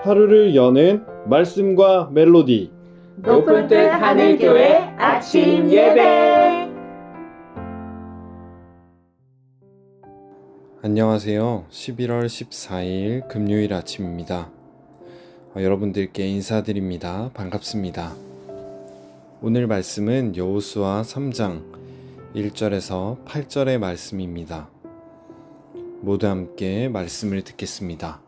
하루를 여는 말씀과 멜로디 높은 뜻 하늘교회 아침 예배. 안녕하세요. 11월 14일 금요일 아침입니다. 여러분들께 인사드립니다. 반갑습니다. 오늘 말씀은 여호수아 3장 1절에서 8절의 말씀입니다. 모두 함께 말씀을 듣겠습니다.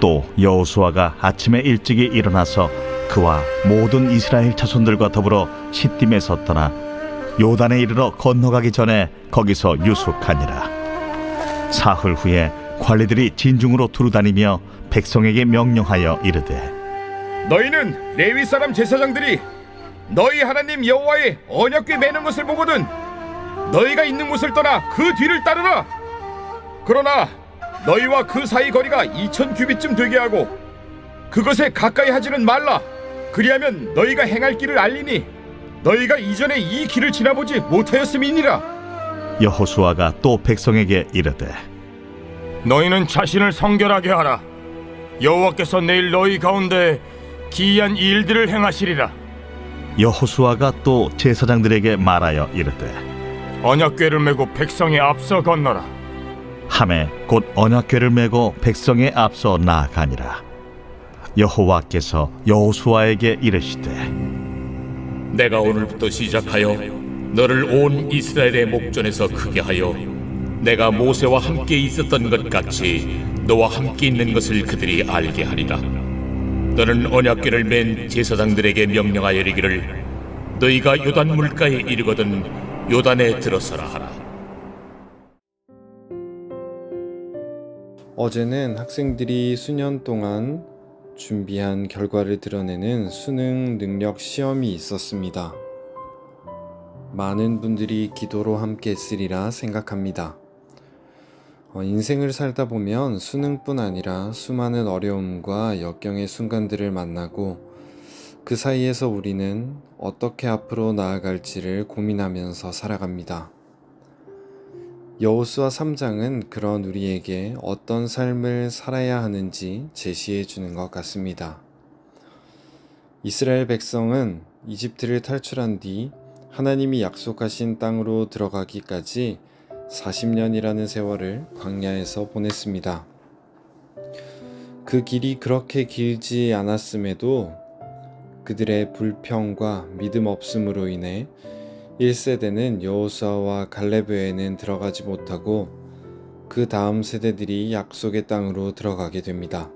또 여호수아가 아침에 일찍이 일어나서 그와 모든 이스라엘 자손들과 더불어 시딤에서 떠나 요단에 이르러 건너가기 전에 거기서 유숙하니라. 사흘 후에 관리들이 진중으로 두루다니며 백성에게 명령하여 이르되, 너희는 레위 사람 제사장들이 너희 하나님 여호와의 언약궤 매는 것을 보거든 너희가 있는 곳을 떠나 그 뒤를 따르라. 그러나 너희와 그 사이 거리가 2000규빗쯤 되게 하고 그것에 가까이 하지는 말라. 그리하면 너희가 행할 길을 알리니 너희가 이전에 이 길을 지나보지 못하였음이니라. 여호수아가 또 백성에게 이르되, 너희는 자신을 성결하게 하라. 여호와께서 내일 너희 가운데 기이한 일들을 행하시리라. 여호수아가 또 제사장들에게 말하여 이르되, 언약궤를 메고 백성의 앞서 건너라. 하매 곧 언약궤를 메고 백성의 앞서 나아가니라. 여호와께서 여호수아에게 이르시되, 내가 오늘부터 시작하여 너를 온 이스라엘의 목전에서 크게 하여 내가 모세와 함께 있었던 것 같이 너와 함께 있는 것을 그들이 알게 하리라. 너는 언약궤를 맨 제사장들에게 명령하여 이르기를, 너희가 요단 물가에 이르거든 요단에 들어서라 하라. 어제는 학생들이 수년 동안 준비한 결과를 드러내는 수능 능력 시험이 있었습니다. 많은 분들이 기도로 함께 했으리라 생각합니다. 인생을 살다 보면 수능뿐 아니라 수많은 어려움과 역경의 순간들을 만나고 그 사이에서 우리는 어떻게 앞으로 나아갈지를 고민하면서 살아갑니다. 여호수아 3장은 그런 우리에게 어떤 삶을 살아야 하는지 제시해 주는 것 같습니다. 이스라엘 백성은 이집트를 탈출한 뒤 하나님이 약속하신 땅으로 들어가기까지 40년이라는 세월을 광야에서 보냈습니다. 그 길이 그렇게 길지 않았음에도 그들의 불평과 믿음 없음으로 인해 1세대는 여호수아와 갈렙 외에는 들어가지 못하고 그 다음 세대들이 약속의 땅으로 들어가게 됩니다.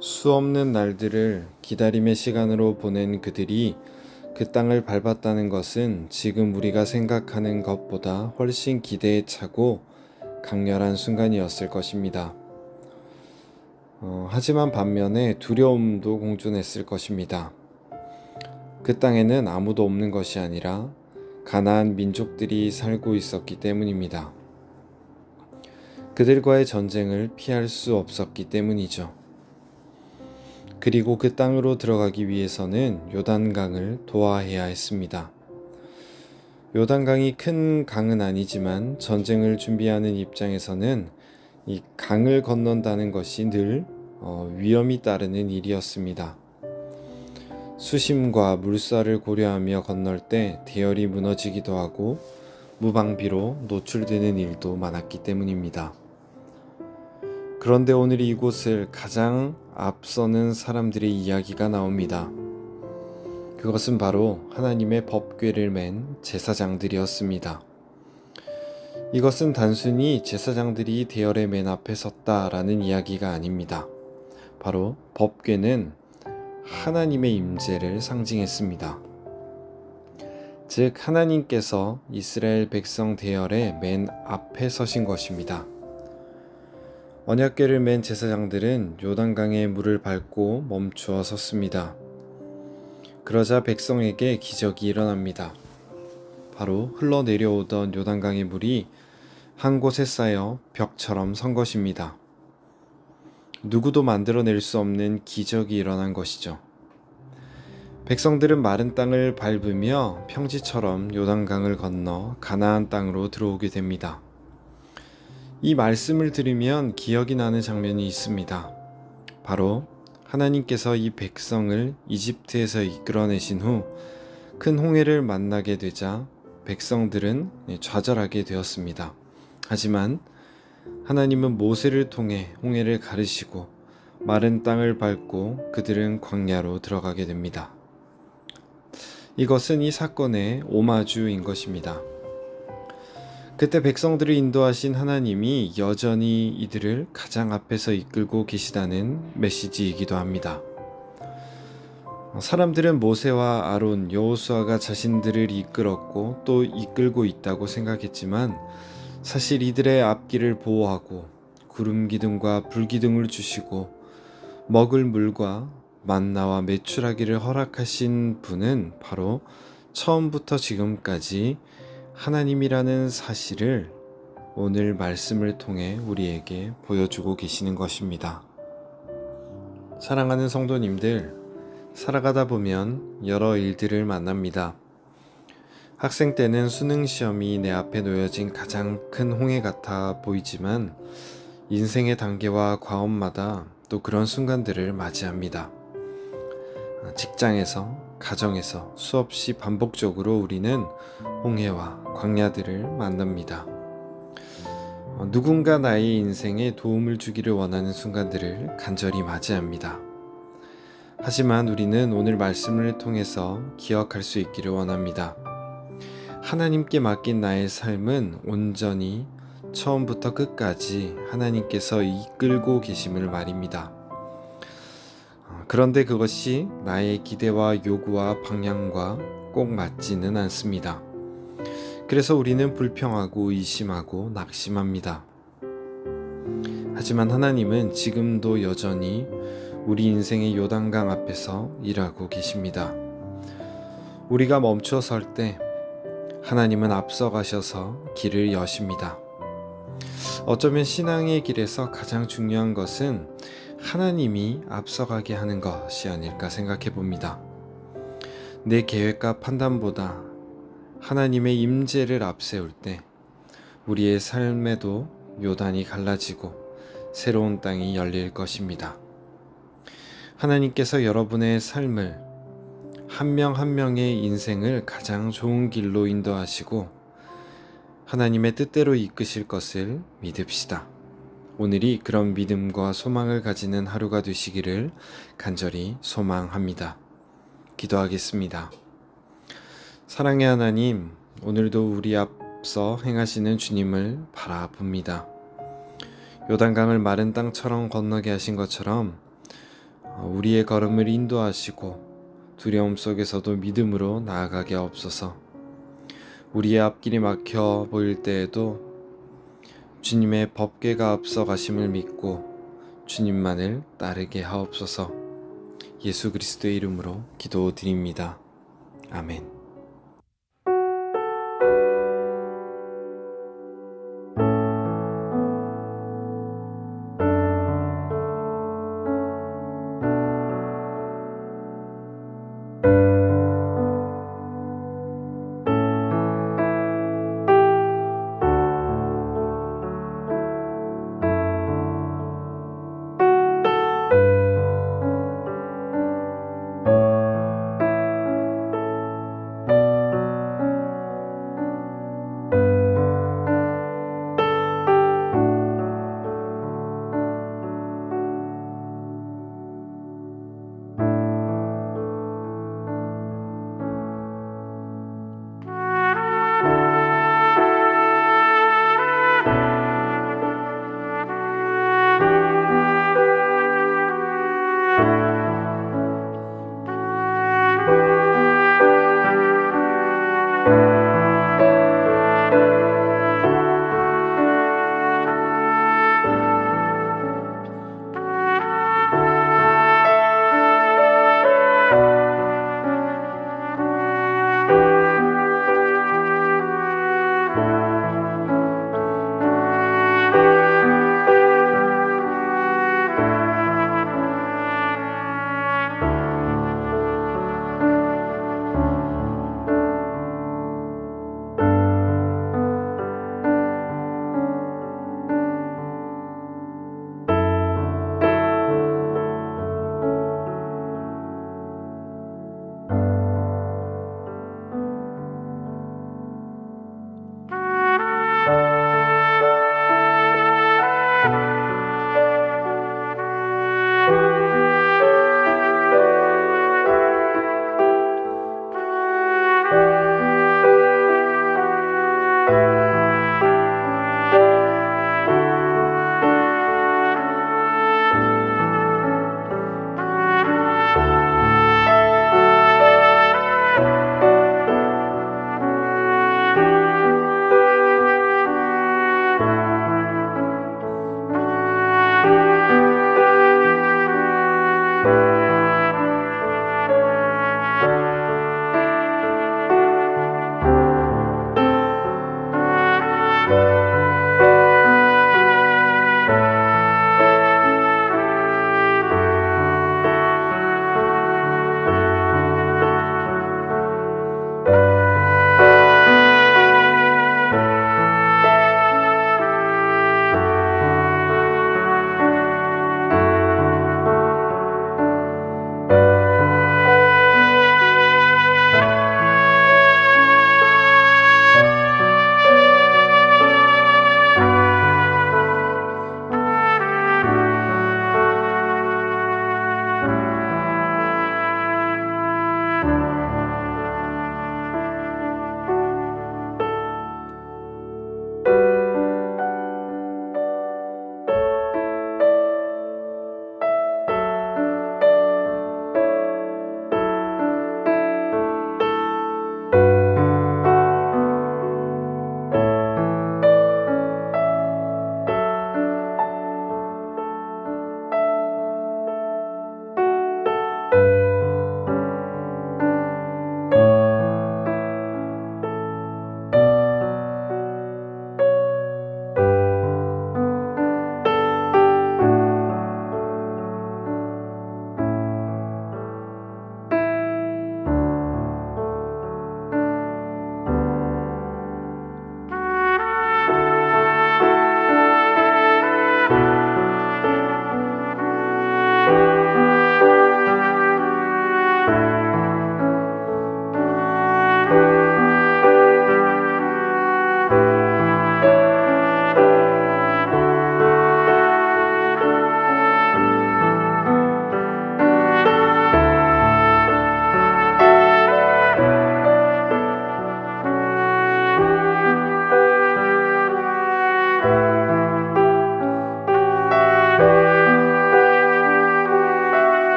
수없는 날들을 기다림의 시간으로 보낸 그들이 그 땅을 밟았다는 것은 지금 우리가 생각하는 것보다 훨씬 기대에 차고 강렬한 순간이었을 것입니다. 하지만 반면에 두려움도 공존했을 것입니다. 그 땅에는 아무도 없는 것이 아니라 가나안 민족들이 살고 있었기 때문입니다. 그들과의 전쟁을 피할 수 없었기 때문이죠. 그리고 그 땅으로 들어가기 위해서는 요단강을 도하해야 했습니다. 요단강이 큰 강은 아니지만 전쟁을 준비하는 입장에서는 이 강을 건넌다는 것이 늘 위험이 따르는 일이었습니다. 수심과 물살을 고려하며 건널 때 대열이 무너지기도 하고 무방비로 노출되는 일도 많았기 때문입니다. 그런데 오늘 이곳을 가장 앞서는 사람들의 이야기가 나옵니다. 그것은 바로 하나님의 법궤를 맨 제사장들이었습니다. 이것은 단순히 제사장들이 대열의 맨 앞에 섰다라는 이야기가 아닙니다. 바로 법궤는 하나님의 임재를 상징했습니다. 즉 하나님께서 이스라엘 백성 대열의 맨 앞에 서신 것입니다. 언약궤를 맨 제사장들은 요단강의 물을 밟고 멈추어 섰습니다. 그러자 백성에게 기적이 일어납니다. 바로 흘러내려오던 요단강의 물이 한 곳에 쌓여 벽처럼 선 것입니다. 누구도 만들어낼 수 없는 기적이 일어난 것이죠. 백성들은 마른 땅을 밟으며 평지처럼 요단강을 건너 가나안 땅으로 들어오게 됩니다. 이 말씀을 들으면 기억이 나는 장면이 있습니다. 바로 하나님께서 이 백성을 이집트에서 이끌어내신 후 큰 홍해를 만나게 되자 백성들은 좌절하게 되었습니다. 하지만 하나님은 모세를 통해 홍해를 가르시고 마른 땅을 밟고 그들은 광야로 들어가게 됩니다. 이것은 이 사건의 오마주인 것입니다. 그때 백성들을 인도하신 하나님이 여전히 이들을 가장 앞에서 이끌고 계시다는 메시지이기도 합니다. 사람들은 모세와 아론, 여호수아가 자신들을 이끌었고 또 이끌고 있다고 생각했지만 사실 이들의 앞길을 보호하고 구름 기둥과 불 기둥을 주시고 먹을 물과 만나와 메추라기를 허락하신 분은 바로 처음부터 지금까지 하나님이라는 사실을 오늘 말씀을 통해 우리에게 보여주고 계시는 것입니다. 사랑하는 성도님들, 살아가다 보면 여러 일들을 만납니다. 학생 때는 수능 시험이 내 앞에 놓여진 가장 큰 홍해 같아 보이지만 인생의 단계와 과업마다 또 그런 순간들을 맞이합니다. 직장에서, 가정에서 수없이 반복적으로 우리는 홍해와 광야들을 만납니다. 누군가 나의 인생에 도움을 주기를 원하는 순간들을 간절히 맞이합니다. 하지만 우리는 오늘 말씀을 통해서 기억할 수 있기를 원합니다. 하나님께 맡긴 나의 삶은 온전히 처음부터 끝까지 하나님께서 이끌고 계심을 말입니다. 그런데 그것이 나의 기대와 요구와 방향과 꼭 맞지는 않습니다. 그래서 우리는 불평하고 의심하고 낙심합니다. 하지만 하나님은 지금도 여전히 우리 인생의 요단강 앞에서 일하고 계십니다. 우리가 멈춰 설 때 하나님은 앞서가셔서 길을 여십니다. 어쩌면 신앙의 길에서 가장 중요한 것은 하나님이 앞서가게 하는 것이 아닐까 생각해 봅니다. 내 계획과 판단보다 하나님의 임재를 앞세울 때 우리의 삶에도 요단이 갈라지고 새로운 땅이 열릴 것입니다. 하나님께서 여러분의 삶을 한 명 한 명의 인생을 가장 좋은 길로 인도하시고 하나님의 뜻대로 이끄실 것을 믿읍시다. 오늘이 그런 믿음과 소망을 가지는 하루가 되시기를 간절히 소망합니다. 기도하겠습니다. 사랑의 하나님, 오늘도 우리 앞서 행하시는 주님을 바라봅니다. 요단강을 마른 땅처럼 건너게 하신 것처럼 우리의 걸음을 인도하시고 두려움 속에서도 믿음으로 나아가게 하옵소서. 우리의 앞길이 막혀 보일 때에도 주님의 법궤가 앞서 가심을 믿고 주님만을 따르게 하옵소서. 예수 그리스도의 이름으로 기도드립니다. 아멘.